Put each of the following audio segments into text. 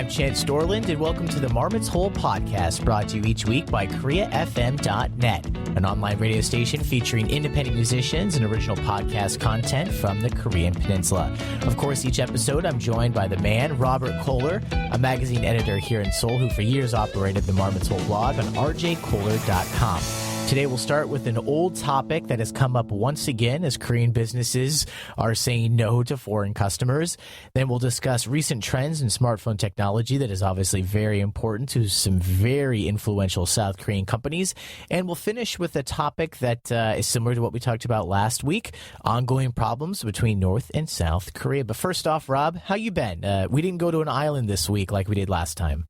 I'm Chance Dorland, and welcome to the Marmot's Hole podcast, brought to you each week by KoreaFM.net, an online radio station featuring independent musicians and original podcast content from the Korean Peninsula. Of course, each episode, I'm joined by the man, Robert Kohler, a magazine editor here in Seoul, who for years operated the Marmot's Hole blog on rjkohler.com. Today, we'll start with an old topic that has come up once again as Korean businesses are saying no to foreign customers. Then we'll discuss recent trends in smartphone technology that is obviously very important to some very influential South Korean companies. And we'll finish with a topic that is similar to what we talked about last week, ongoing problems between North and South Korea. But first off, Rob, how you been? We didn't go to an island this week like we did last time.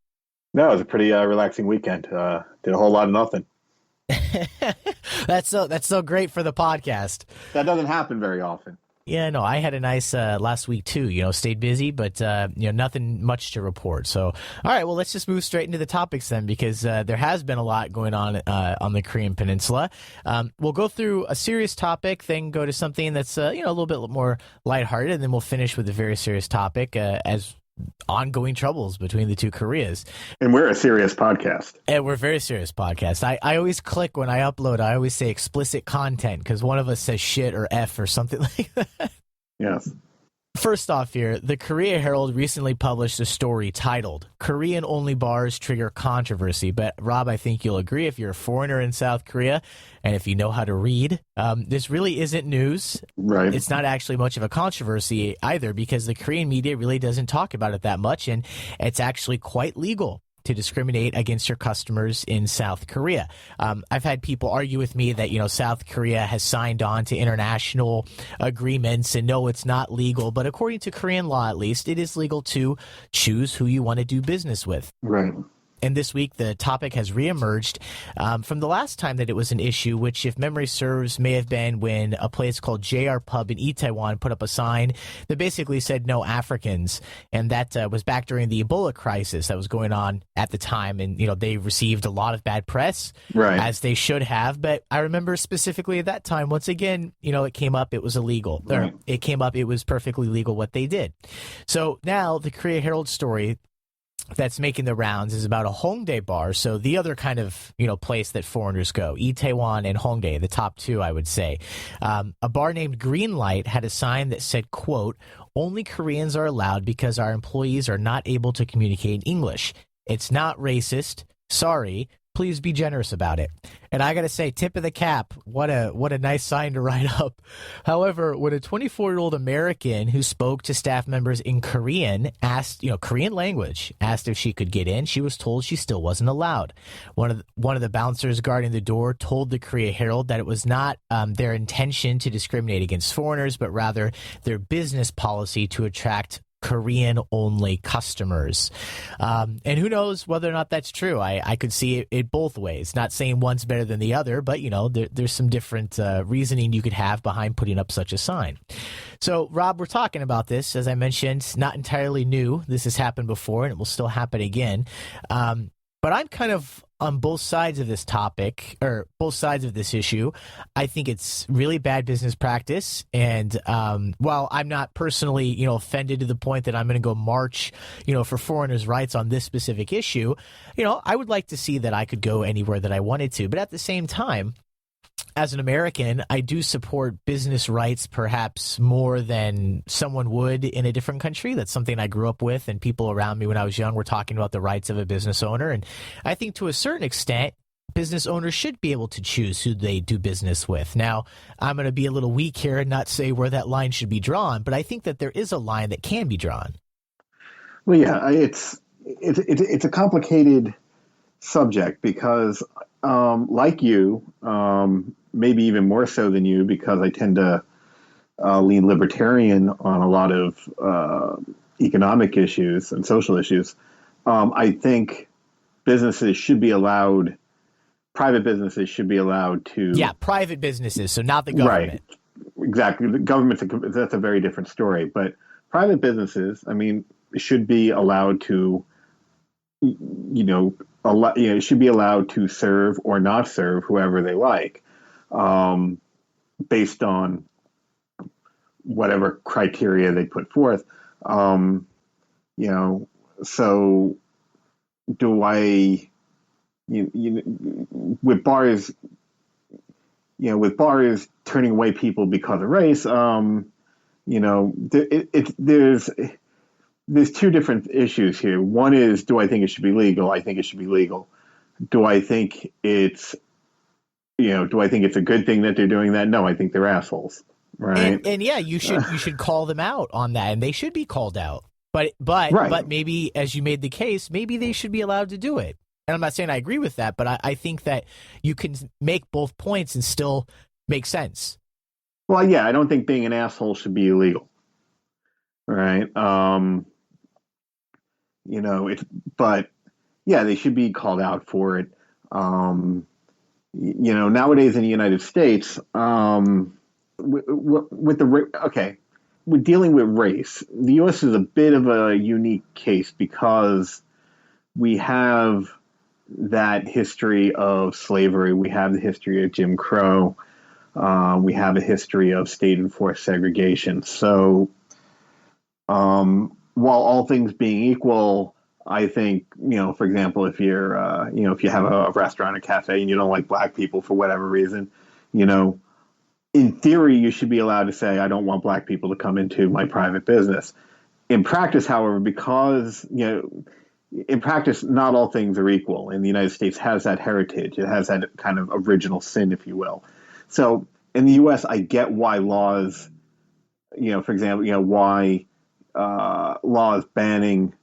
No, it was a pretty relaxing weekend. Did a whole lot of nothing. That's so great for the podcast. That doesn't happen very often. Yeah, no, I had a nice last week too. Stayed busy, but nothing much to report. So, all right, well, let's just move straight into the topics then, because there has been a lot going on the Korean Peninsula. We'll go through a serious topic, then go to something that's a little bit more lighthearted, and then we'll finish with a very serious topic as ongoing troubles between the two Koreas. And we're a serious podcast. And we're a very serious podcast. I always click when I upload. I always say explicit content because one of us says shit or F or something like that. Yes. First off here, the Korea Herald recently published a story titled Korean-Only Bars Trigger Controversy. But Rob, I think you'll agree, if you're a foreigner in South Korea and if you know how to read, this really isn't news. Right. It's not actually much of a controversy either, because the Korean media really doesn't talk about it that much, and it's actually quite legal to discriminate against your customers in South Korea. I've had people argue with me that, South Korea has signed on to international agreements, and no, it's not legal. But according to Korean law, at least, it is legal to choose who you want to do business with. Right. And this week, the topic has reemerged from the last time that it was an issue, which, if memory serves, may have been when a place called JR Pub in Itaewon put up a sign that basically said no Africans. And that was back during the Ebola crisis that was going on at the time. And, they received a lot of bad press, right, as they should have. But I remember specifically at that time, once again, it came up, it was illegal. Right. Or it came up, it was perfectly legal what they did. So now the Korea Herald story that's making the rounds is about a Hongdae bar. So the other kind of, place that foreigners go, Itaewon and Hongdae, the top two, I would say. A bar named Greenlight had a sign that said, quote, "Only Koreans are allowed because our employees are not able to communicate in English. It's not racist. Sorry. Please be generous about it." And I got to say, tip of the cap, what a nice sign to write up. However, when a 24-year-old American who spoke to staff members in Korean asked, Korean language, asked if she could get in, she was told she still wasn't allowed. One of the bouncers guarding the door told the Korea Herald that it was not their intention to discriminate against foreigners, but rather their business policy to attract Korean-only customers. And who knows whether or not that's true. I could see it both ways. Not saying one's better than the other, but, there's some different reasoning you could have behind putting up such a sign. So, Rob, we're talking about this. As I mentioned, not entirely new. This has happened before, and it will still happen again. But I'm kind of on both sides of this topic, or both sides of this issue. I think it's really bad business practice. And while I'm not personally, offended to the point that I'm going to go march, for foreigners' rights on this specific issue, I would like to see that I could go anywhere that I wanted to. But at the same time, as an American, I do support business rights perhaps more than someone would in a different country. That's something I grew up with, and people around me when I was young were talking about the rights of a business owner. And I think to a certain extent, business owners should be able to choose who they do business with. Now, I'm going to be a little weak here and not say where that line should be drawn, but I think that there is a line that can be drawn. Well, yeah, it's a complicated subject because, like you, maybe even more so than you, because I tend to lean libertarian on a lot of economic issues and social issues. I think businesses should be allowed, private businesses should be allowed to... Yeah, private businesses, so not the government. Right, exactly. The government's, that's a very different story. But private businesses, should be allowed to, should be allowed to serve or not serve whoever they like, based on whatever criteria they put forth. So do I, with bars, with bars turning away people because of race, there's two different issues here. One is, do I think it should be legal? I think it should be legal. Do I think it's, do I think it's a good thing that they're doing that? No, I think they're assholes. Right. And yeah, you should call them out on that, and they should be called out. But Right. maybe, as you made the case, maybe they should be allowed to do it. And I'm not saying I agree with that, but I think that you can make both points and still make sense. Well, yeah, I don't think being an asshole should be illegal. Right. It's, but yeah, they should be called out for it. Nowadays in the United States, with the okay, with dealing with race, the U.S. is a bit of a unique case because we have that history of slavery, we have the history of Jim Crow, we have a history of state enforced segregation. So, while all things being equal, I think, for example, if you're, if you have a restaurant or cafe and you don't like black people for whatever reason, you know, in theory, you should be allowed to say, I don't want black people to come into my private business. In practice, however, because, in practice, not all things are equal. And the United States has that heritage. It has that kind of original sin, if you will. So in the U.S., I get why laws, for example, why laws banning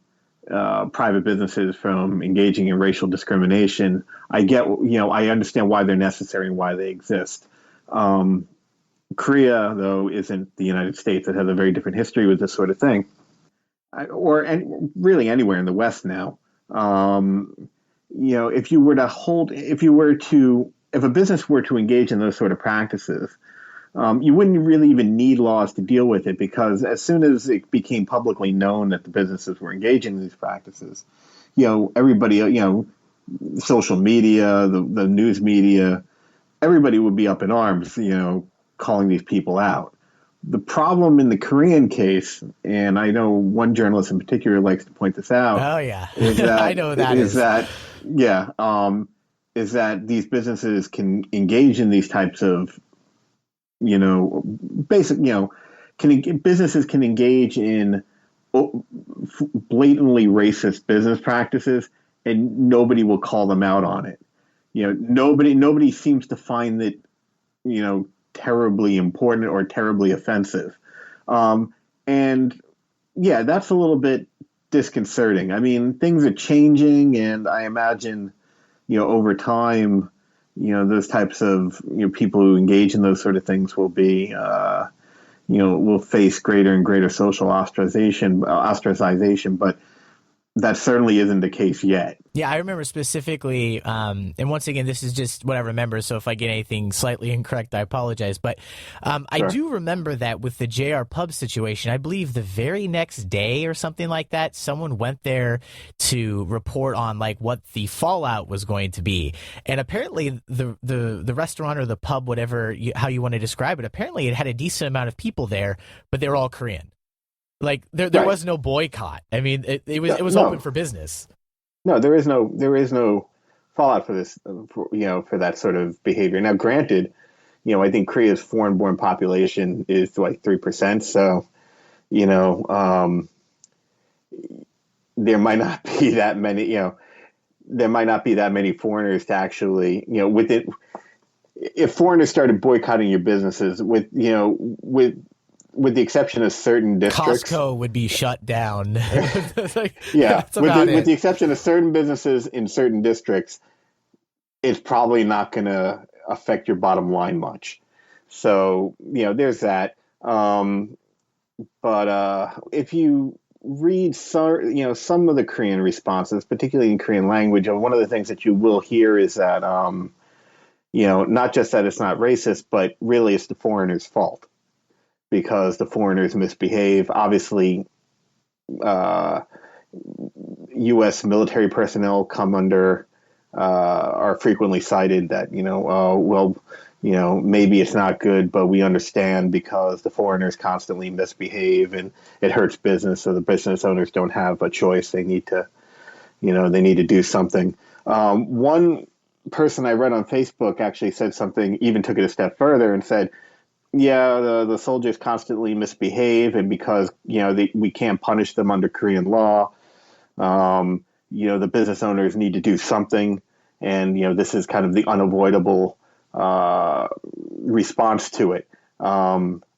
private businesses from engaging in racial discrimination. I get, I understand why they're necessary and why they exist. Korea, though, isn't the United States. It has a very different history with this sort of thing, really anywhere in the West now. If you were to if a business were to engage in those sort of practices, you wouldn't really even need laws to deal with it, because as soon as it became publicly known that the businesses were engaging in these practices, everybody, social media, the news media, everybody would be up in arms, calling these people out. The problem in the Korean case, and I know one journalist in particular likes to point this out. Oh yeah, is that I know what that is. Is that these businesses can engage in these types of, businesses can engage in blatantly racist business practices, and nobody will call them out on it. Nobody seems to find that, terribly important or terribly offensive. And yeah, that's a little bit disconcerting. I mean, things are changing, and I imagine, over time, those types of, people who engage in those sort of things will be, will face greater and greater social ostracization, but that certainly isn't the case yet. Yeah, I remember specifically, and once again, this is just what I remember, so if I get anything slightly incorrect, I apologize. But I do remember that with the JR Pub situation, I believe the very next day or something like that, someone went there to report on what the fallout was going to be. And apparently the restaurant or the pub, whatever how you want to describe it, apparently it had a decent amount of people there, but they were all Korean. There was no boycott. I mean, it was open for business. No, there is no fallout for this, for that sort of behavior. Now, granted, I think Korea's foreign-born population is like 3%. So, there might not be that many, there might not be that many foreigners to actually, with it. If foreigners started boycotting your businesses with the exception of certain districts, Costco would be shut down. With the exception of certain businesses in certain districts, it's probably not going to affect your bottom line much. So, there's that. But if you read some of the Korean responses, particularly in Korean language, one of the things that you will hear is that, not just that it's not racist, but really it's the foreigner's fault, because the foreigners misbehave. Obviously, U.S. military personnel come under, are frequently cited that, maybe it's not good, but we understand because the foreigners constantly misbehave and it hurts business. So the business owners don't have a choice. They need to do something. One person I read on Facebook actually said something, even took it a step further and said, yeah, the soldiers constantly misbehave, and because we can't punish them under Korean law, the business owners need to do something, and this is kind of the unavoidable response to it,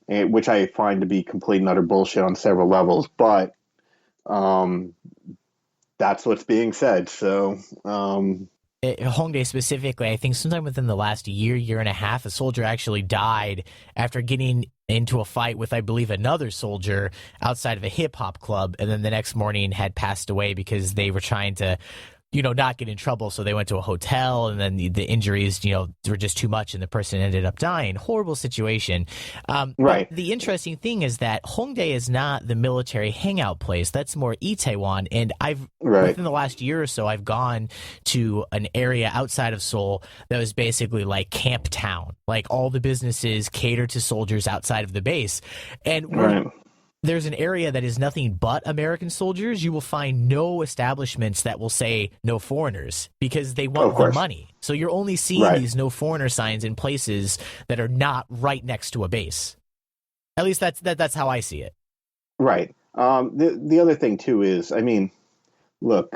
which I find to be complete and utter bullshit on several levels. But that's what's being said. So. Hongdae specifically, I think sometime within the last year and a half, a soldier actually died after getting into a fight with, I believe, another soldier outside of a hip hop club, and then the next morning had passed away because they were trying to not get in trouble. So they went to a hotel, and then the injuries, were just too much, and the person ended up dying. Horrible situation. Right. But the interesting thing is that Hongdae is not the military hangout place. That's more Itaewon. And within the last year or so, I've gone to an area outside of Seoul that was basically like camp town. Like all the businesses cater to soldiers outside of the base. And there's an area that is nothing but American soldiers. You will find no establishments that will say no foreigners because they want the money. So you're only seeing these no foreigner signs in places that are not right next to a base. At least that's how I see it. Right. The other thing too is, look,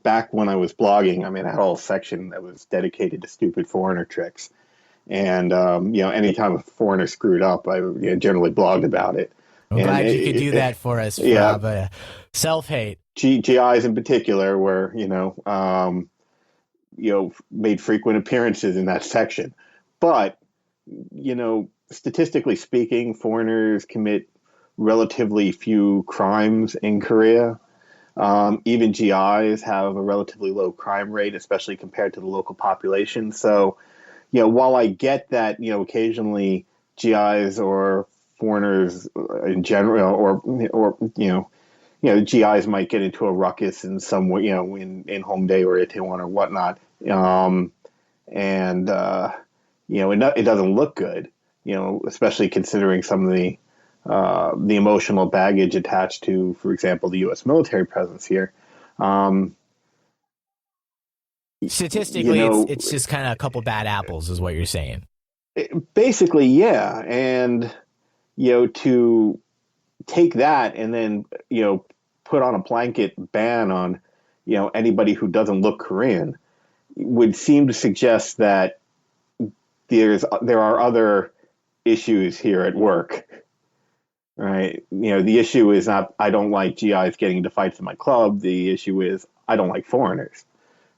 back when I was blogging, I had a whole section that was dedicated to stupid foreigner tricks. And, anytime a foreigner screwed up, I generally blogged about it. I'm glad you could do that for us, Rob. Self-hate. GIs in particular were, made frequent appearances in that section. But, statistically speaking, foreigners commit relatively few crimes in Korea. Even GIs have a relatively low crime rate, especially compared to the local population. So, while I get that, occasionally GIs or foreigners in general, or GIs might get into a ruckus in some way, in Hongdae or Itaewon or whatnot, it doesn't look good, especially considering some of the emotional baggage attached to, for example, the U.S. military presence here. Statistically, it's just kind of a couple bad apples, is what you're saying. Basically, yeah, and to take that and then, put on a blanket ban on, anybody who doesn't look Korean would seem to suggest that there are other issues here at work, right? The issue is not, I don't like GIs getting into fights in my club. The issue is, I don't like foreigners.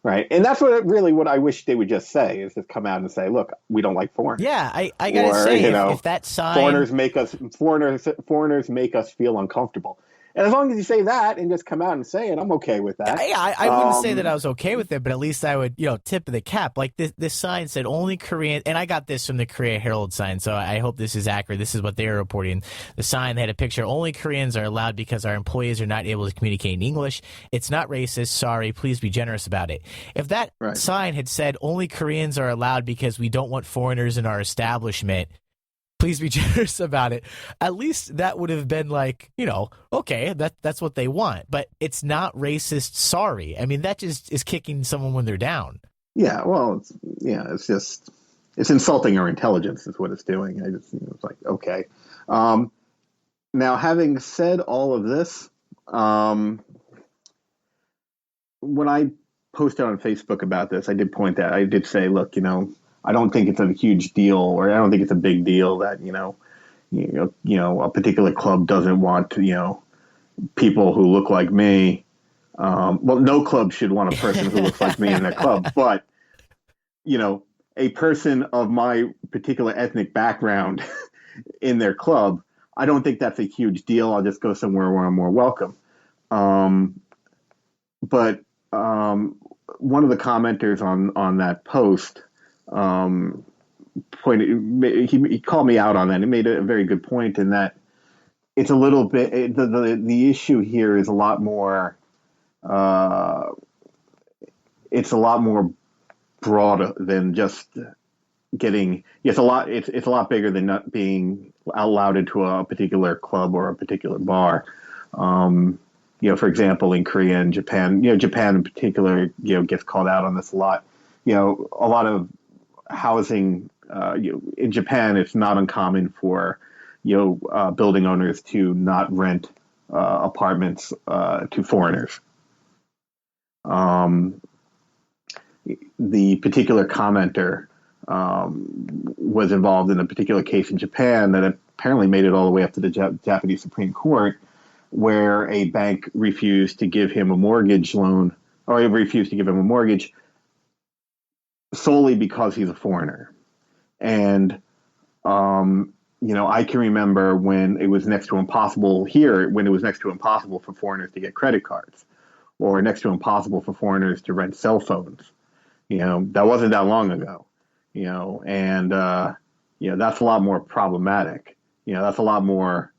Right. And that's what I wish they would just say, is just come out and say, look, we don't like foreigners. Yeah, I gotta say, if that sign, foreigners make us feel uncomfortable. And as long as you say that and just come out and say it, I'm okay with that. I wouldn't say that I was okay with it, but at least I would, tip of the cap. Like this sign said only Korean, and I got this from the Korea Herald sign, so I hope this is accurate. This is what they were reporting. The sign had a picture, only Koreans are allowed because our employees are not able to communicate in English. It's not racist. Sorry, please be generous about it. If that sign had said only Koreans are allowed because we don't want foreigners in our establishment, please be generous about it, at least that would have been like, okay, that's what they want. But it's not racist. Sorry. That just is kicking someone when they're down. Yeah, well, it's insulting our intelligence is what it's doing. It's like, okay. Now, having said all of this, when I posted on Facebook about this, I did say, look, I don't think it's a huge deal, or I don't think it's a big deal that, a particular club doesn't want, people who look like me. Well, no club should want a person who looks like me in their club, but, a person of my particular ethnic background in their club, I don't think that's a huge deal. I'll just go somewhere where I'm more welcome. But one of the commenters on that post, he called me out on that. He made a very good point in that it's a little bit, the issue here is a lot more, it's a lot more broad than just getting it's a lot it's a lot bigger than not being allowed into a particular club or a particular bar. Um, for example, in Korea and Japan, Japan in particular, gets called out on this a lot. A lot of housing in Japan, it's not uncommon for building owners to not rent apartments to foreigners. Um, the particular commenter was involved in a particular case in Japan that apparently made it all the way up to the Japanese Supreme Court, where a bank refused to give him a mortgage loan, or refused to give him a mortgage solely because he's a foreigner. And I can remember when it was next to impossible here, when it was next to impossible for foreigners to get credit cards, or next to impossible for foreigners to rent cell phones. That wasn't that long ago. And that's a lot more problematic. That's a lot more.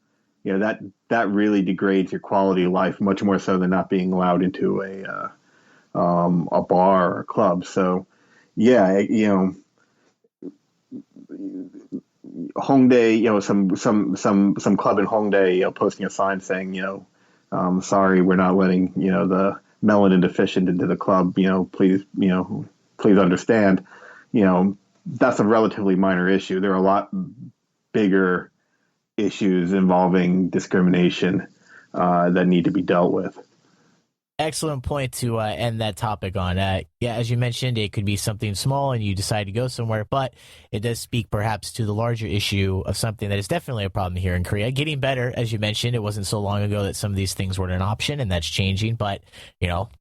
That really degrades your quality of life much more so than not being allowed into a bar or a club. So, yeah, Hongdae, some club in Hongdae, posting a sign saying, sorry, we're not letting the melanin deficient into the club. Please understand. That's a relatively minor issue. There are a lot bigger issues involving discrimination that need to be dealt with. Excellent point to end that topic on. As you mentioned, it could be something small and you decide to go somewhere, but it does speak perhaps to the larger issue of something that is definitely a problem here in Korea. Getting better, as you mentioned, it wasn't so long ago that some of these things weren't an option, and that's changing. But,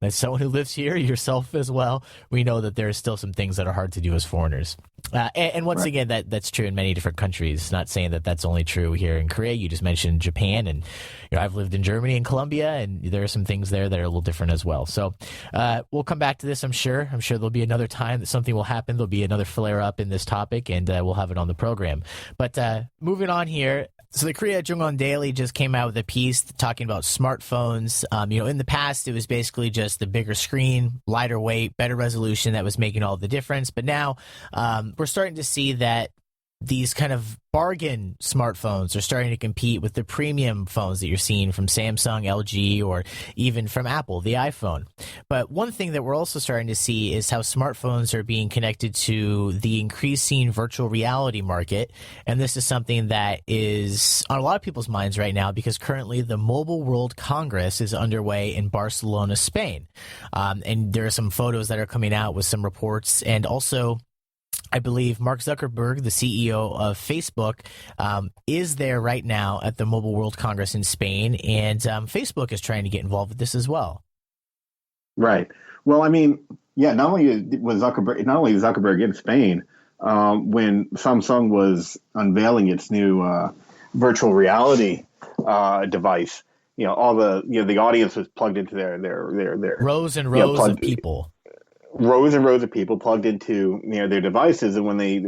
as someone who lives here, yourself as well, we know that there are still some things that are hard to do as foreigners. And once again, that's true in many different countries. Not saying that that's only true here in Korea. You just mentioned Japan, and I've lived in Germany and Colombia, and there are some things there that are a little different as well. So we'll come back to this, I'm sure. I'm sure there'll be another time that something will happen. There'll be another flare-up in this topic, and we'll have it on the program. But moving on here, so the Korea Jungon Daily just came out with a piece talking about smartphones. In the past, it was basically just the bigger screen, lighter weight, better resolution that was making all the difference. But now we're starting to see that these kind of bargain smartphones are starting to compete with the premium phones that you're seeing from Samsung, LG, or even from Apple, the iPhone. But one thing that we're also starting to see is how smartphones are being connected to the increasing virtual reality market. And this is something that is on a lot of people's minds right now because currently the Mobile World Congress is underway in Barcelona, Spain. And there are some photos that are coming out with some reports, and also I believe Mark Zuckerberg, the CEO of Facebook, is there right now at the Mobile World Congress in Spain, and Facebook is trying to get involved with this as well. Right. Well, I mean, not only was Zuckerberg in Spain when Samsung was unveiling its new virtual reality device. All the audience was plugged into their rows and rows of people. Rows and rows of people plugged into their devices, and when they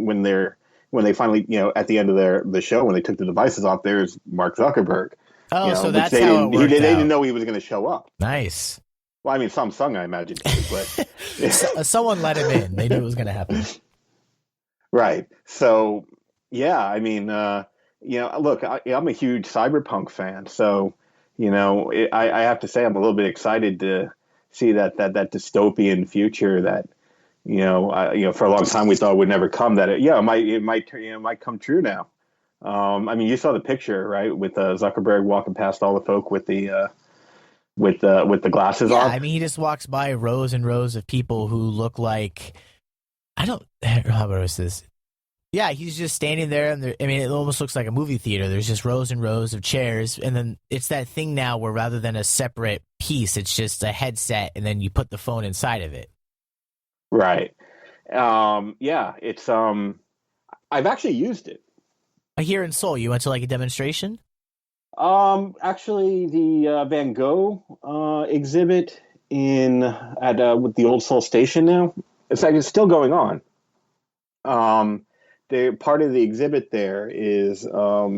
finally at the end of the show, when they took the devices off, there's Mark Zuckerberg. Oh, so that's how it worked out. They didn't know he was going to show up. Nice. Well, I mean, Samsung, I imagine, but someone let him in. They knew it was going to happen. Right. So, yeah, I mean, look, I'm a huge cyberpunk fan, so I have to say I'm a little bit excited to see that dystopian future that for a long time we thought would never come. That it might come true now. I mean, you saw the picture, right, with Zuckerberg walking past all the folk with the glasses on. I mean, he just walks by rows and rows of people who look like how was this? Yeah, he's just standing there, and it almost looks like a movie theater. There's just rows and rows of chairs, and then it's that thing now where rather than a separate piece, it's just a headset, and then you put the phone inside of it. Right. It's I've actually used it. Here in Seoul, you went to like a demonstration? Actually, the Van Gogh exhibit with the old Seoul station now. It's still going on. Part of the exhibit there is a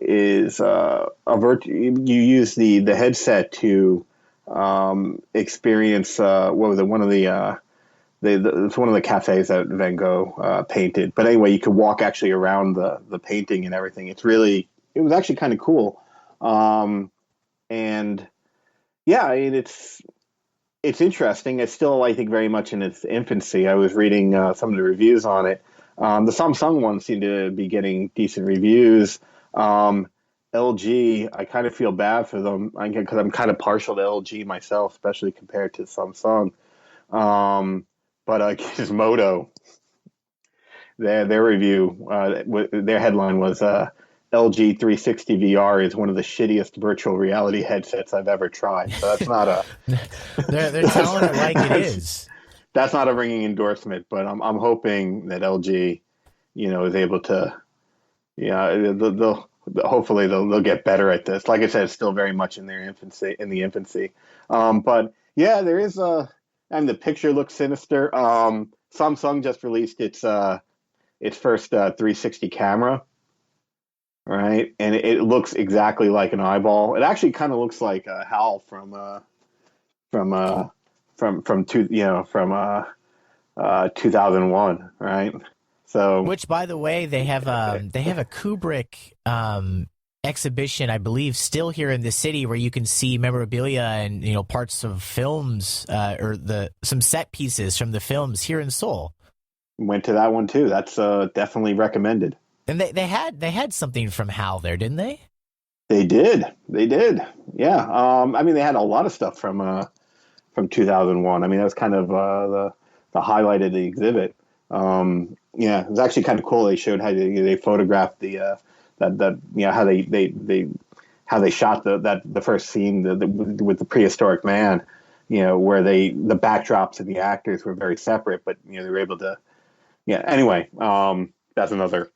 you use the headset to experience what was it, one of the it's one of the cafes that Van Gogh painted. But anyway, you could walk actually around the painting and everything. It was actually kind of cool. And yeah, I mean, it's interesting. It's still, I think, very much in its infancy. I was reading some of the reviews on it. The Samsung ones seem to be getting decent reviews. LG, I kind of feel bad for them because I'm kind of partial to LG myself, especially compared to Samsung. But Gizmodo, their review, their headline was LG 360 VR is one of the shittiest virtual reality headsets I've ever tried. So that's not a they're telling it like it is. That's not a ringing endorsement, but I'm hoping that LG, is able to, they'll hopefully they'll get better at this. Like I said, it's still very much in the infancy. But yeah, there is and the picture looks sinister. Samsung just released its first 360 camera, right? And it looks exactly like an eyeball. It actually kind of looks like Hal from 2001, right? So, which, by the way, they have a Kubrick exhibition, I believe, still here in the city where you can see memorabilia and parts of films or some set pieces from the films here in Seoul. Went to that one too. That's definitely recommended. And they had something from Hal there, didn't they? They did. Yeah. I mean, they had a lot of stuff from 2001. I mean, that was kind of the highlight of the exhibit. Yeah, it was actually kind of cool. They showed how they photographed the how they shot the first scene with the prehistoric man. Where the backdrops of the actors were very separate, but they were able to. Yeah. Anyway, that's another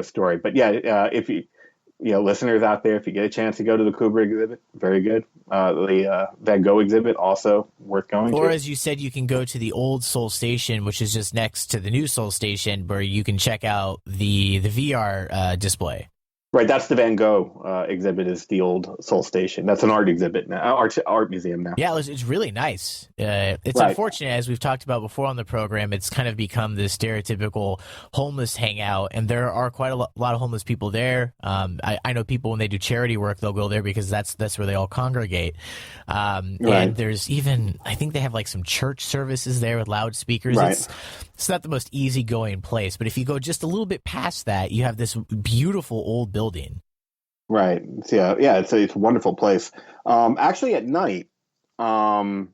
story. But yeah, if listeners out there, if you get a chance to go to the Kubrick exhibit, very good. The Van Gogh exhibit, also worth going to. Or as you said, you can go to the old Seoul Station, which is just next to the new Seoul Station, where you can check out the VR display. Right, that's the Van Gogh exhibit. Is the old Seoul Station? That's an art exhibit now, art museum now. Yeah, it's really nice. It's right. Unfortunate, as we've talked about before on the program, it's kind of become this stereotypical homeless hangout, and there are quite a lot of homeless people there. I know people when they do charity work, they'll go there because that's where they all congregate. Right. And there's even, I think they have like some church services there with loudspeakers. Right. It's not the most easygoing place, but if you go just a little bit past that, you have this beautiful old building. Right. So, yeah. It's a wonderful place. Actually, at night, starting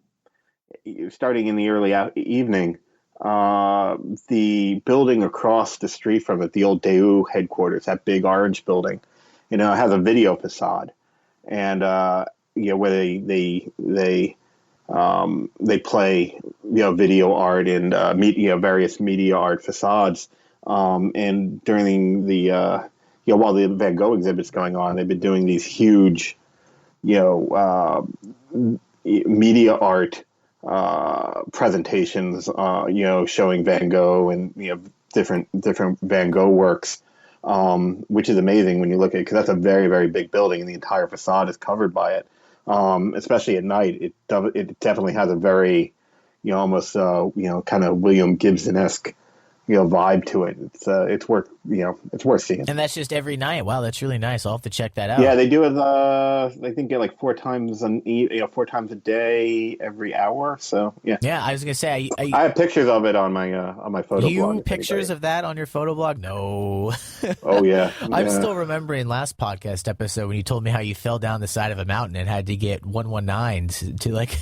in the early evening, the building across the street from it, the old Daewoo headquarters, that big orange building, it has a video facade, and where they play video art and various media art facades, and during the while the Van Gogh exhibit's going on, they've been doing these huge media art presentations, showing Van Gogh and different Van Gogh works, which is amazing when you look at it, because that's a very, very big building and the entire facade is covered by it. Especially at night, it definitely has a very almost kind of William Gibson-esque vibe to it. It's worth seeing. And that's just every night. Wow, that's really nice. I'll have to check that out. Yeah, they do it. I think like 4 times a day, every hour. So yeah. Yeah, I was gonna say I have pictures of it on my photo blog. Pictures of that on your photo blog? No. Oh yeah. I'm still remembering last podcast episode when you told me how you fell down the side of a mountain and had to get 119 to like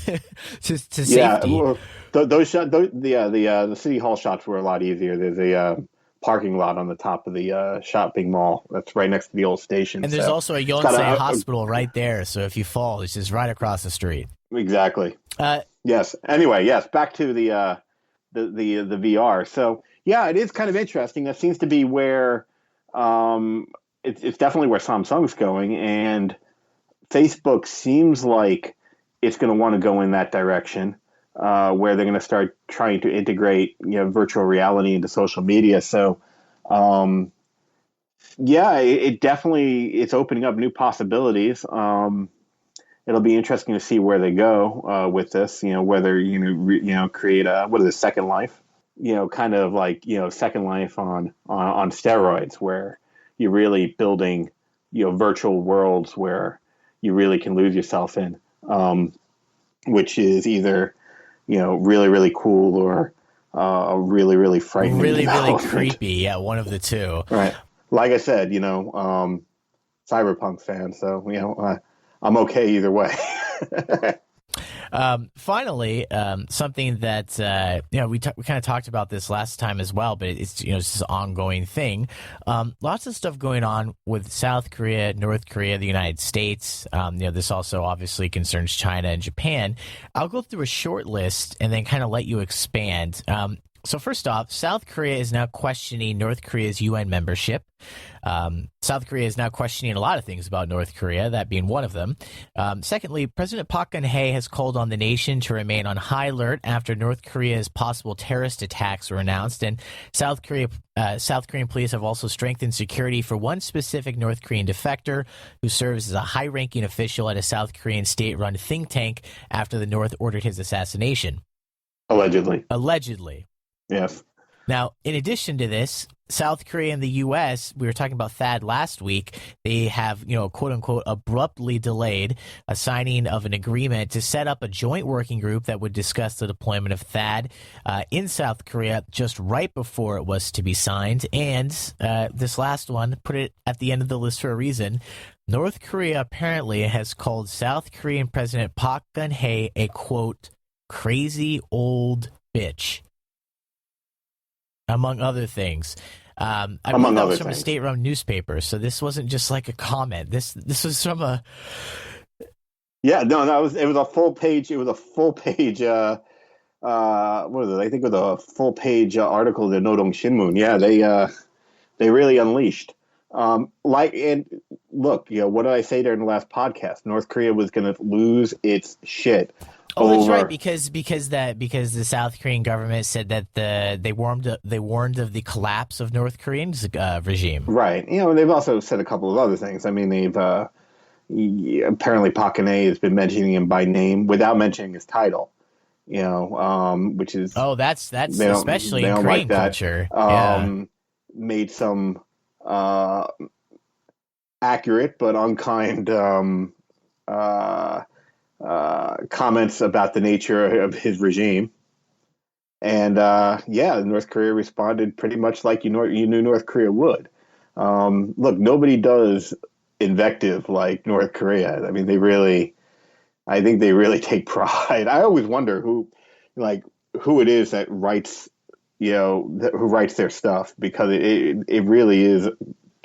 to safety. Yeah. Well, those shots, the city hall shots were a lot easier. There's a parking lot on the top of the shopping mall that's right next to the old station. And there's also a Yonsei hospital right there. So if you fall, it's just right across the street. Exactly. Yes. Anyway, yes. Back to the VR. So yeah, it is kind of interesting. That seems to be where it's definitely where Samsung's going, and Facebook seems like it's going to want to go in that direction. Where they're going to start trying to integrate, virtual reality into social media. So, yeah, it definitely it's opening up new possibilities. it'll be interesting to see where they go with this. Whether create a what is it, Second Life? Kind of like Second Life on steroids, where you're really building virtual worlds where you really can lose yourself in, which is either really really cool or really really frightening Really, really development. creepy. Yeah, one of the two. Right. Like I said, cyberpunk fan, so I'm okay either way. Finally, something that we kind of talked about this last time as well, but it's it's this ongoing thing. Lots of stuff going on with South Korea, North Korea, the United States. This also obviously concerns China and Japan. I'll go through a short list and then kind of let you expand. So first off, South Korea is now questioning North Korea's UN membership. South Korea is now questioning a lot of things about North Korea, that being one of them. Secondly, President Park Geun-hye has called on the nation to remain on high alert after North Korea's possible terrorist attacks were announced, and South Korean police have also strengthened security for one specific North Korean defector who serves as a high-ranking official at a South Korean state-run think tank after the North ordered his assassination. Allegedly. Yes. Now, in addition to this, South Korea and the U.S., we were talking about THAAD last week, they have, quote unquote, abruptly delayed a signing of an agreement to set up a joint working group that would discuss the deployment of THAAD in South Korea just right before it was to be signed. And this last one, put it at the end of the list for a reason. North Korea apparently has called South Korean President Park Geun-hye a, quote, crazy old bitch, among other things. I believe that was from a state-run newspaper, so this wasn't just like a comment. This was from a... Yeah, no, it was a full page. It was a full page. What is it? I think it was a full page article in the Nodong Shinmun. Yeah, they really unleashed. And look, what did I say there in the last podcast? North Korea was going to lose its shit. Oh, that's right. Because the South Korean government said that they warned of the collapse of North Korean's regime. Right. They've also said a couple of other things. I mean, they've apparently Park Geun-hye has been mentioning him by name without mentioning his title. Which is that's especially in Korean culture. Made some accurate but unkind comments about the nature of his regime. And North Korea responded pretty much like you knew North Korea would. Look, nobody does invective like North Korea. I mean, I think they really take pride. I always wonder who it is that writes, who writes their stuff, because it really is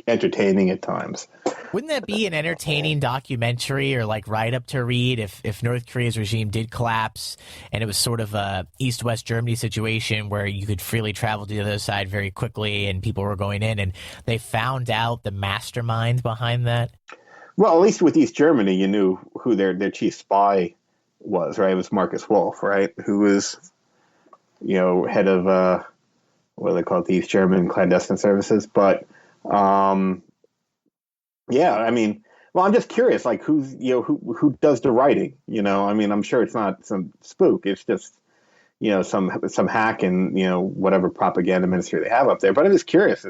entertaining at times. Wouldn't that be an entertaining documentary or like write-up to read if North Korea's regime did collapse and it was sort of a East-West Germany situation where you could freely travel to the other side very quickly and people were going in and they found out the mastermind behind that? Well, at least with East Germany, you knew who their chief spy was, right? It was Marcus Wolf, right? Who was, head of, what do they call it, the East German clandestine services. But, I mean, well, I'm just curious, like who does the writing? I mean, I'm sure it's not some spook. It's just, some hack and, whatever propaganda ministry they have up there. But I'm just curious,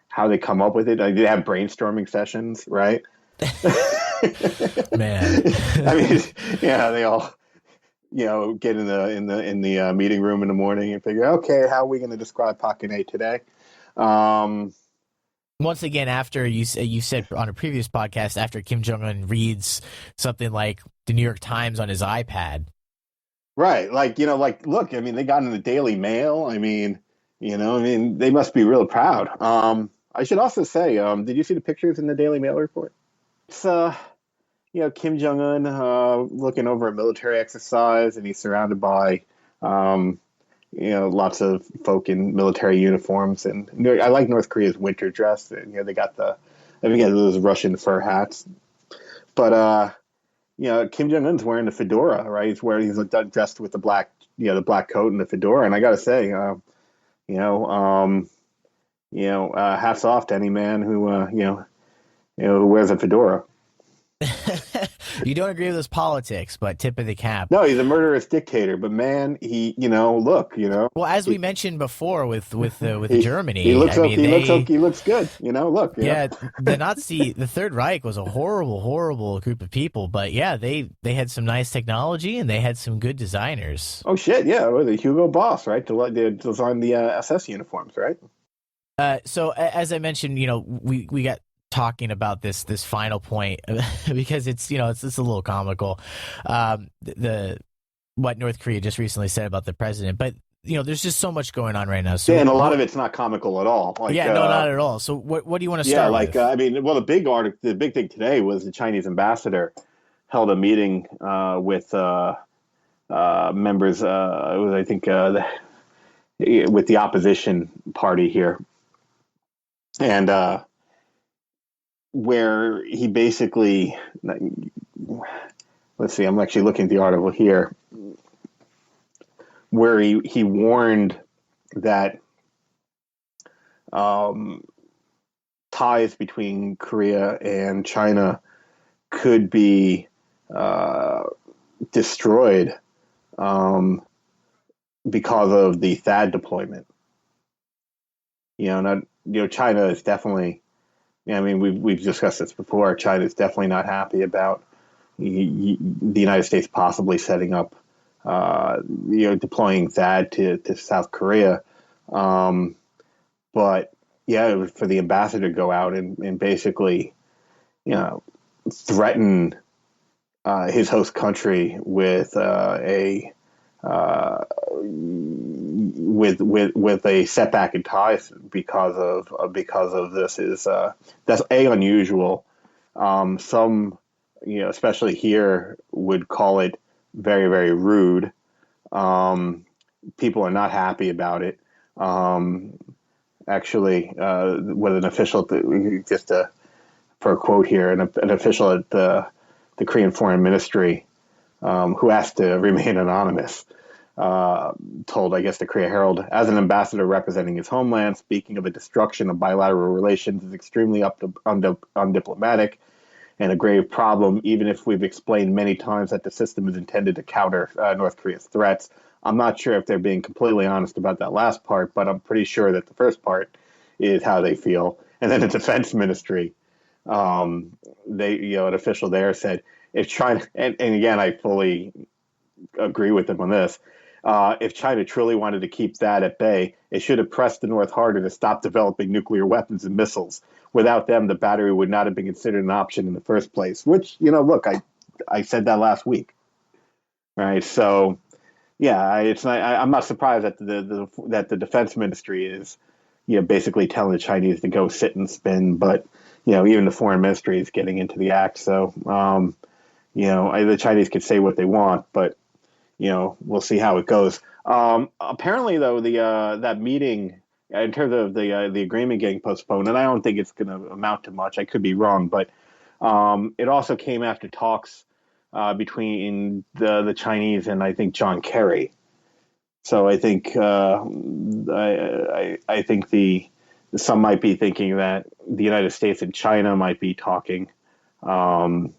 how they come up with it. They have brainstorming sessions, right? Man, I mean, they all, get in the meeting room in the morning and figure, okay, how are we going to describe Park Geun-hye today? Once again, after you said on a previous podcast, after Kim Jong-un reads something like the New York Times on his iPad. Right. Look, I mean, they got in the Daily Mail. I mean, they must be real proud. I should also say, did you see the pictures in the Daily Mail report? It's, Kim Jong-un looking over a military exercise, and he's surrounded by, lots of folk in military uniforms. And I like North Korea's winter dress. And, they got those Russian fur hats. But, Kim Jong-un's wearing the fedora, right? He's dressed with the black coat and the fedora. And I got to say, hats off to any man who wears a fedora. You don't agree with his politics, but tip of the cap. No, he's a murderous dictator, but man, he, look, Well, as we mentioned before with Germany, he looks I mean, he looks good, look. Yeah, the Third Reich was a horrible, horrible group of people, but yeah, they had some nice technology and they had some good designers. Oh shit, yeah, the Hugo Boss, right? They designed the SS uniforms, right? So as I mentioned, we got talking about this final point because it's it's a little comical, what North Korea just recently said about the president, but there's just so much going on right now. So and a lot of it's not comical at all. Like, no, not at all. So what do you want to start with? I mean, well, the big thing today was the Chinese ambassador held a meeting with members. It was, I think, with the opposition party here, and where he basically, let's see, I'm actually looking at the article here, where he warned that ties between Korea and China could be destroyed because of the THAAD deployment. China is definitely. I mean, we've discussed this before. China is definitely not happy about the United States possibly setting up, deploying THAAD to South Korea. But yeah, for the ambassador to go out and basically, threaten his host country with with a setback in ties because of this is that's unusual. Some especially here would call it very, very rude. People are not happy about it. Actually, with an official, for a quote here, an official at the Korean Foreign Ministry who asked to remain anonymous, told, I guess, the Korea Herald, as an ambassador representing his homeland, speaking of the destruction of bilateral relations is extremely undiplomatic and a grave problem, even if we've explained many times that the system is intended to counter North Korea's threats. I'm not sure if they're being completely honest about that last part, but I'm pretty sure that the first part is how they feel. And then the defense ministry, an official there said, if China, and again, I fully agree with them on this, if China truly wanted to keep that at bay, it should have pressed the North harder to stop developing nuclear weapons and missiles. Without them, the battery would not have been considered an option in the first place, which, look, I said that last week. Right. So, yeah, I'm not surprised that the defense ministry is, basically telling the Chinese to go sit and spin. But, even the foreign ministry is getting into the act. So, the Chinese could say what they want, but, we'll see how it goes. Apparently, though, that meeting, in terms of the agreement getting postponed, and I don't think it's going to amount to much. I could be wrong, but it also came after talks between the Chinese and, I think, John Kerry. So I think I think some might be thinking that the United States and China might be talking and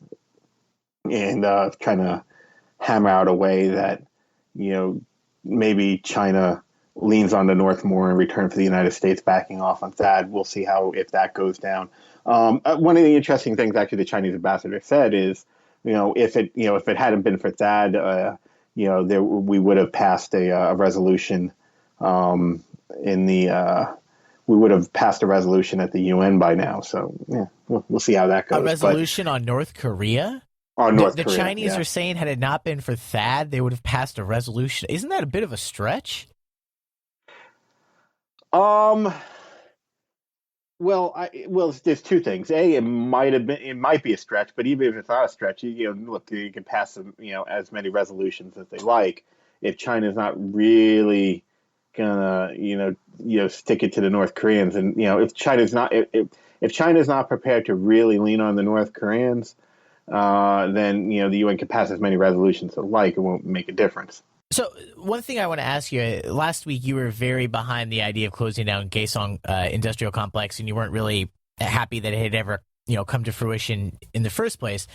kind of hammer out a way that maybe China leans on the North more in return for the United States backing off on THAAD. We'll see if that goes down. One of the interesting things actually the Chinese ambassador said is, if it hadn't been for THAAD, we would have passed a resolution we would have passed a resolution at the UN by now. So yeah, we'll see how that goes. A resolution on North Korea? On North Korea, the Chinese are saying had it not been for THAAD, they would have passed a resolution. Isn't that a bit of a stretch? Well, there's two things. A, it might be a stretch, but even if it's not a stretch, look, you can pass them, as many resolutions as they like. If China's not really gonna, stick it to the North Koreans, and if China's not prepared to really lean on the North Koreans, then the UN can pass as many resolutions as they like. It won't make a difference. So one thing I want to ask you, last week you were very behind the idea of closing down Kaesong Industrial Complex, and you weren't really happy that it had ever come to fruition in the first place.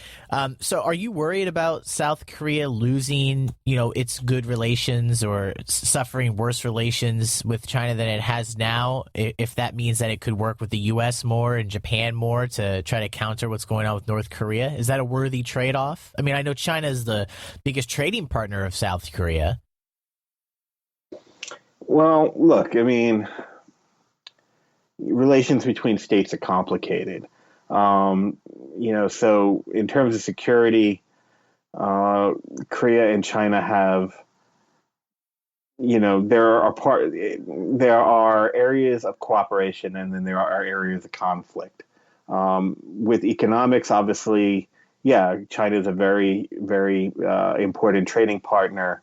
So are you worried about South Korea losing, its good relations or suffering worse relations with China than it has now, if that means that it could work with the U.S. more and Japan more to try to counter what's going on with North Korea? Is that a worthy trade-off? I mean, I know China is the biggest trading partner of South Korea. Well, look, I mean, relations between states are complicated. So in terms of security, Korea and China have, there are areas of cooperation, and then there are areas of conflict. With economics, obviously, yeah, China is a very, very important trading partner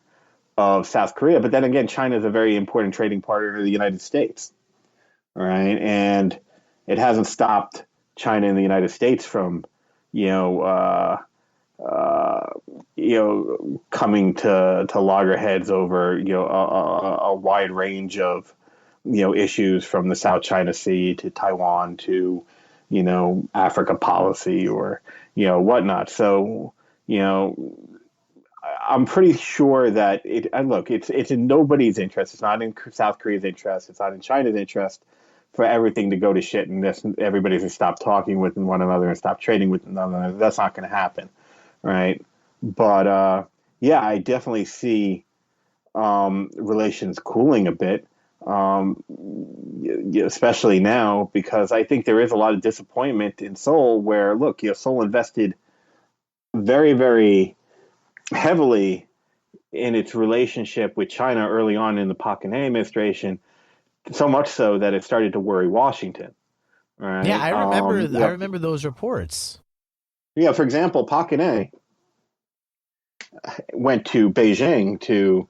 of South Korea. But then again, China is a very important trading partner of the United States, right? And it hasn't stopped China and the United States from, you know, uh, coming to loggerheads over, a wide range of, issues from the South China Sea to Taiwan to, Africa policy or, whatnot. So, you know, I'm pretty sure that it's in nobody's interest. It's not in South Korea's interest. It's not in China's interest for everything to go to shit and everybody to stop talking with one another and stop trading with one another. That's not going to happen, right? But yeah, I definitely see relations cooling a bit, especially now because I think there is a lot of disappointment in Seoul. Where look, Seoul invested very, very heavily in its relationship with China early on in the Park Geun-hye administration, so much so that it started to worry Washington. Yeah, Right? I remember those reports. Yeah. For example, Park Geun-hye went to Beijing to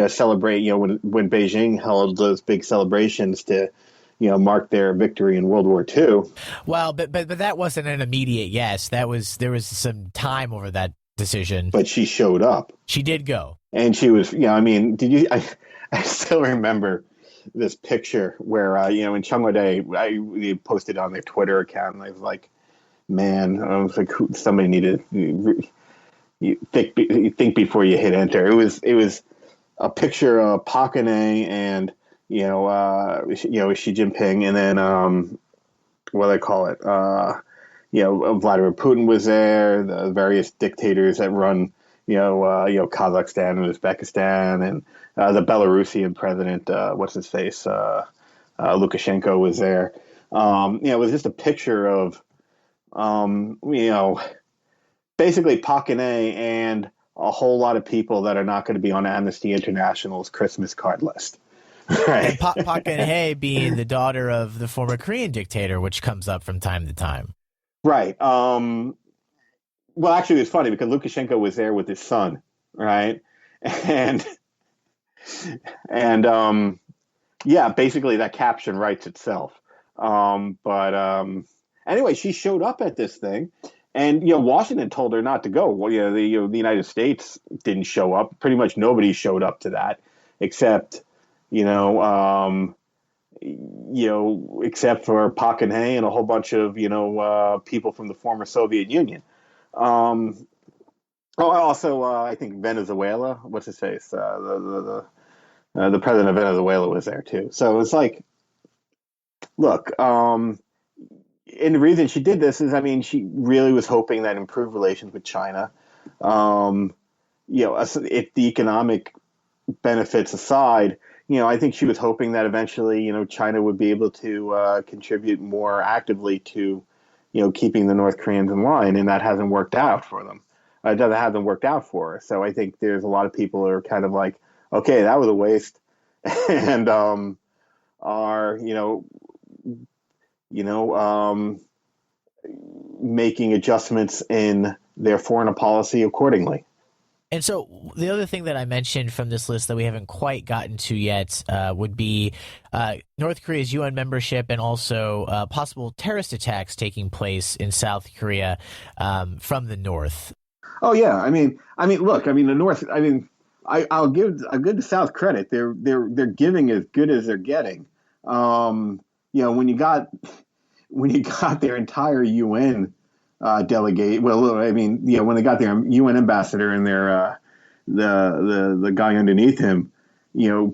celebrate. When Beijing held those big celebrations to mark their victory in World War II. Well, but that wasn't an immediate yes. There was some time over that decision. But she showed up. She did go. And she was, I mean, did you? I still remember this picture where, in Cheongwon, they posted on their Twitter account, and I was like, man, I was like, somebody needed you think before you hit enter. It was a picture of Park Geun-hye and Xi Jinping, and then what do they call it? Vladimir Putin was there. The various dictators that run Kazakhstan and Uzbekistan, and the Belarusian president, what's his face, Lukashenko was there. It was just a picture of, basically Park Geun-hye and a whole lot of people that are not going to be on Amnesty International's Christmas card list. Right. And Park Geun-hye being the daughter of the former Korean dictator, which comes up from time to time. Right. Well, actually, it was funny because Lukashenko was there with his son, right? And yeah, basically that caption writes itself. But anyway, she showed up at this thing, and Washington told her not to go. Well, the United States didn't show up. Pretty much nobody showed up to that, except except for Park Geun-hye and a whole bunch of people from the former Soviet Union. Also, I think Venezuela. What's his face? The president of Venezuela was there too. So it's like, look, and the reason she did this is, I mean, she really was hoping that improved relations with China, if the economic benefits aside, I think she was hoping that eventually, China would be able to contribute more actively to, keeping the North Koreans in line, and that hasn't worked out for them. It hasn't worked out for her. So I think there's a lot of people who are kind of like, okay, that was a waste, and are making adjustments in their foreign policy accordingly. And so the other thing that I mentioned from this list that we haven't quite gotten to yet would be North Korea's UN membership and also possible terrorist attacks taking place in South Korea from the North. Oh yeah, I mean, look, I mean, the North. I mean, I'll give the South credit. They're giving as good as they're getting. When you got when you got their entire UN delegate, well, I mean, when they got their UN ambassador and their the guy underneath him,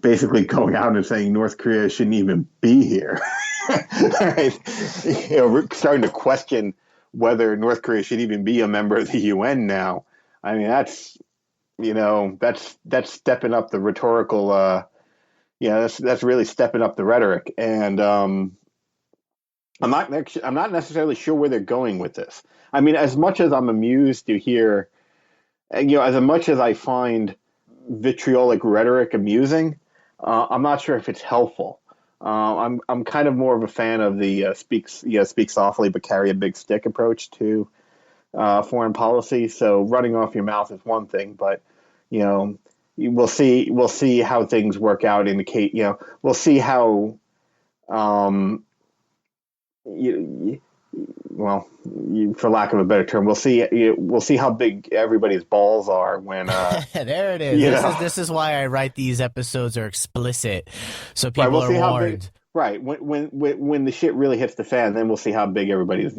basically going out and saying North Korea shouldn't even be here, right? We're starting to question whether North Korea should even be a member of the UN now. I mean, that's stepping up the rhetorical. That's really stepping up the rhetoric, and I'm not necessarily sure where they're going with this. I mean, as much as I'm amused to hear, as much as I find vitriolic rhetoric amusing, I'm not sure if it's helpful. I'm kind of more of a fan of the speak softly but carry a big stick approach to foreign policy. So running off your mouth is one thing, but you know we'll see how things work out. We'll see how um, you, for lack of a better term, we'll see how big everybody's balls are when there it is. This is why I write these episodes are explicit, so people we'll are see how warned. big, right, when the shit really hits the fan, then we'll see how big everybody's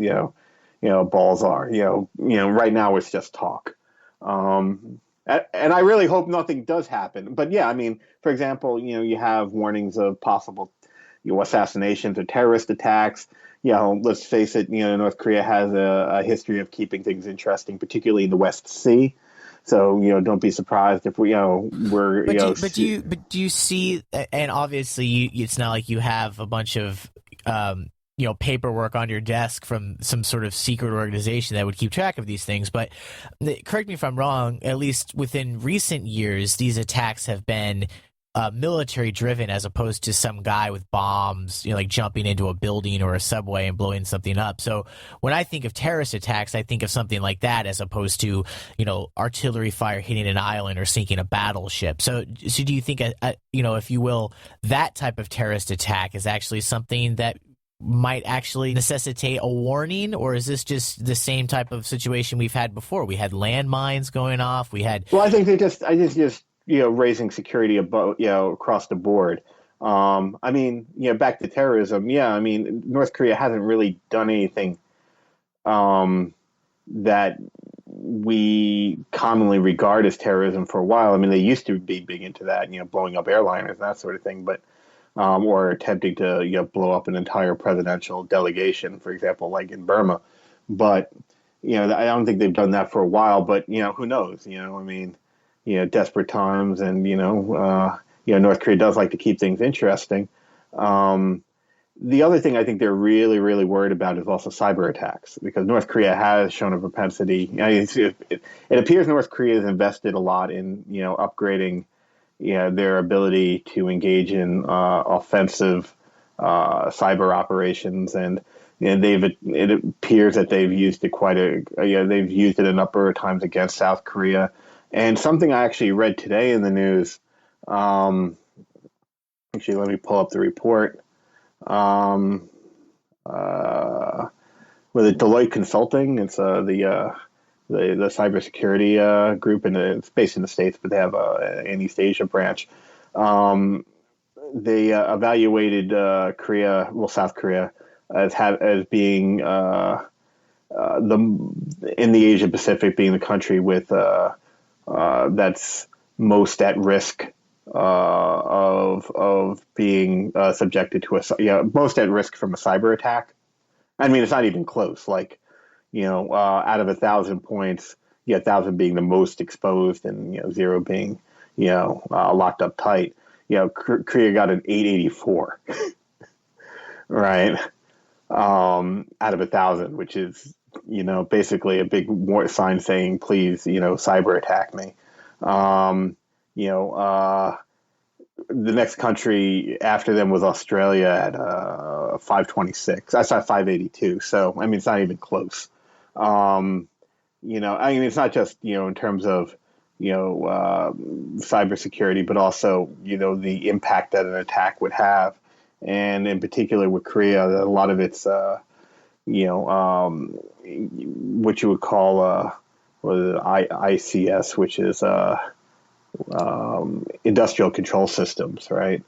balls are. Right now it's just talk. And I really hope nothing does happen. But yeah, I mean, for example, you have warnings of possible assassinations or terrorist attacks. Let's face it, North Korea has a history of keeping things interesting, particularly in the West Sea. So, don't be surprised if we're, But do you see? And obviously, it's not like you have a bunch of paperwork on your desk from some sort of secret organization that would keep track of these things. But correct me if I'm wrong. At least within recent years, these attacks have been military driven, as opposed to some guy with bombs, like jumping into a building or a subway and blowing something up. So when I think of terrorist attacks, I think of something like that, as opposed to, artillery fire hitting an island or sinking a battleship. So do you think, if you will, that type of terrorist attack is actually something that might actually necessitate a warning, or is this just the same type of situation we've had before? We had landmines going off. Well, I think just raising security above, across the board. I mean, back to terrorism. Yeah, I mean, North Korea hasn't really done anything that we commonly regard as terrorism for a while. I mean, they used to be big into that, blowing up airliners and that sort of thing, but or attempting to blow up an entire presidential delegation, for example, like in Burma. But I don't think they've done that for a while. But who knows? I mean, desperate times, and North Korea does like to keep things interesting. The other thing I think they're really, really worried about is also cyber attacks, because North Korea has shown a propensity. It appears North Korea has invested a lot in upgrading their ability to engage in offensive cyber operations, and it appears that they've used it they've used it a number of times against South Korea. And something I actually read today in the news, actually, let me pull up the report, with Deloitte Consulting. It's the cybersecurity group, and it's based in the States, but they have an East Asia branch. They evaluated South Korea, as being in the Asia Pacific, being the country with that's most at risk of being subjected to most at risk from a cyber attack. I mean, it's not even close. Like, out of 1,000 points, 1,000 being the most exposed, and 0 being locked up tight. Korea got an 884, right? Out of 1,000, which is basically a big sign saying, please, cyber attack me. The next country after them was Australia at 526. I saw 582. So I mean, it's not even close. I mean, it's not just in terms of cybersecurity, but also the impact that an attack would have, and in particular with Korea, a lot of its what you would call ICS, which is industrial control systems, right?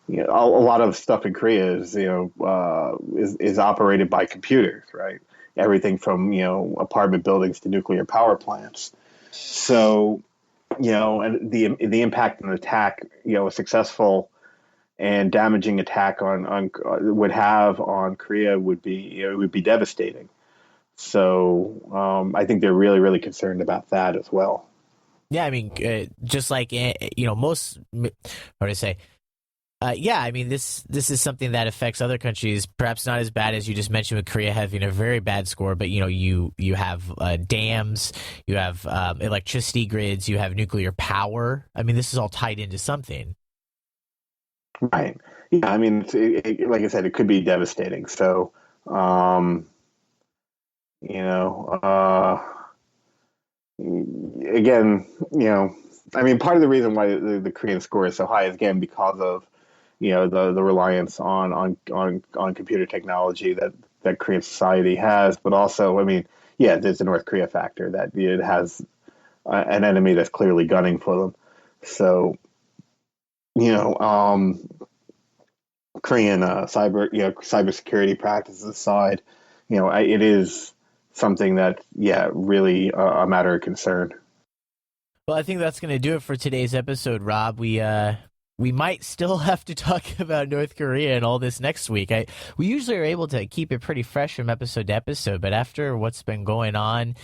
a lot of stuff in Korea is is operated by computers, right? Everything from apartment buildings to nuclear power plants. So and the impact of an attack, a successful and damaging attack on would have on Korea would be it would be devastating. So I think they're really really concerned about that as well. Yeah, I mean, just like most, what do I say? Yeah, I mean, this is something that affects other countries, perhaps not as bad as you just mentioned with Korea having a very bad score, but you have dams, you have electricity grids, you have nuclear power. I mean, this is all tied into something. Right. Yeah. I mean, like I said, it could be devastating. So, you know, again, I mean, part of the reason why the Korean score is so high is again because of the reliance on computer technology that Korean society has, but also, I mean, yeah, there's the North Korea factor that it has an enemy that's clearly gunning for them. So, you know, Korean cybersecurity practices aside, it is something that, yeah, really a matter of concern. Well, I think that's going to do it for today's episode, Rob. We might still have to talk about North Korea and all this next week. We usually are able to keep it pretty fresh from episode to episode, but after what's been going on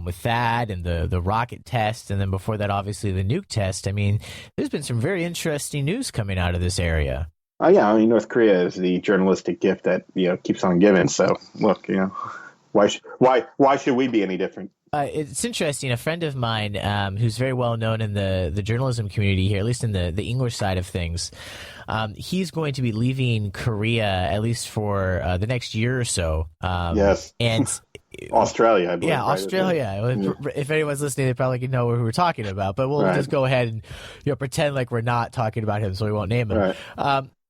with that and the rocket test, and then before that, obviously, the nuke test, I mean, there's been some very interesting news coming out of this area. Oh yeah, I mean, North Korea is the journalistic gift that keeps on giving. So look, why should we be any different? It's interesting. A friend of mine who's very well known in the journalism community here, at least in the English side of things, he's going to be leaving Korea at least for the next year or so. Yes. And Australia, I believe. Yeah, Australia. Yeah. If anyone's listening, they probably know who we're talking about. But we'll just go ahead and pretend like we're not talking about him, so we won't name him. Right.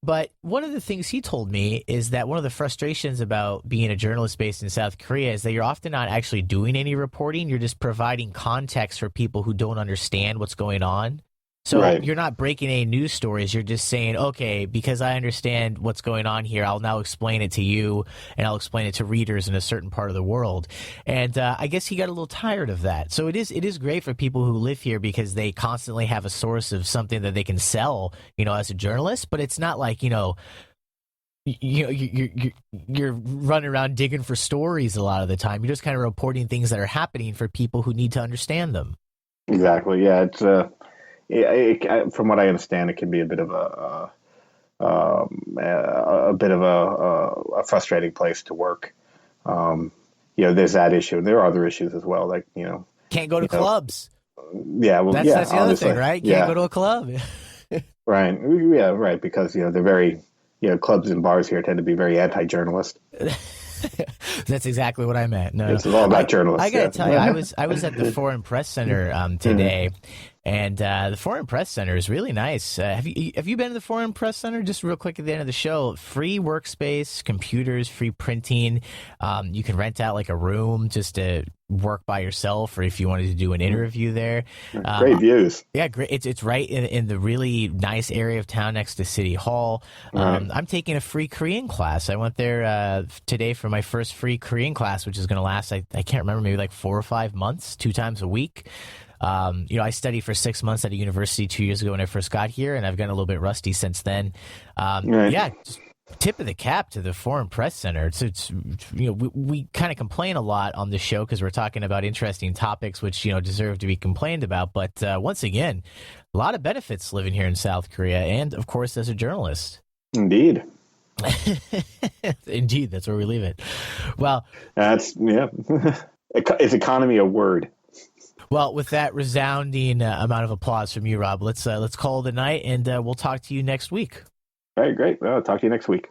But one of the things he told me is that one of the frustrations about being a journalist based in South Korea is that you're often not actually doing any reporting. You're just providing context for people who don't understand what's going on. So You're not breaking any news stories. You're just saying, okay, because I understand what's going on here, I'll now explain it to you, and I'll explain it to readers in a certain part of the world. And I guess he got a little tired of that. So it is great for people who live here because they constantly have a source of something that they can sell, as a journalist. But it's not like, you're running around digging for stories a lot of the time. You're just kind of reporting things that are happening for people who need to understand them. Exactly. Yeah, it's from what I understand, it can be a bit of a frustrating place to work. There's that issue, and there are other issues as well, like can't go to clubs. Yeah, well, that's the other thing, right? Can't go to a club. Right. Yeah. Right. Because they're very clubs and bars here tend to be very anti-journalist. That's exactly what I meant. No, it's all about journalists. I gotta tell you, I was at the Foreign Press Center today, and the Foreign Press Center is really nice. Have you been to the Foreign Press Center? Just real quick at the end of the show, free workspace, computers, free printing. You can rent out like a room just to work by yourself, or if you wanted to do an interview there. Great views. Yeah, great. It's right in the really nice area of town next to City Hall. I'm taking a free Korean class. I went there today for my first free Korean class, which is going to last, I can't remember, maybe like 4 or 5 months, 2 times a week. I studied for 6 months at a university 2 years ago when I first got here, and I've gotten a little bit rusty since then. Yeah, just tip of the cap to the Foreign Press Center. It's we kind of complain a lot on the show because we're talking about interesting topics which deserve to be complained about. But once again, a lot of benefits living here in South Korea, and of course as a journalist. Indeed. Indeed, that's where we leave it. Well, that's is economy a word? Well, with that resounding amount of applause from you, Rob, let's call it a night, and we'll talk to you next week. All right, great. Well, I'll talk to you next week.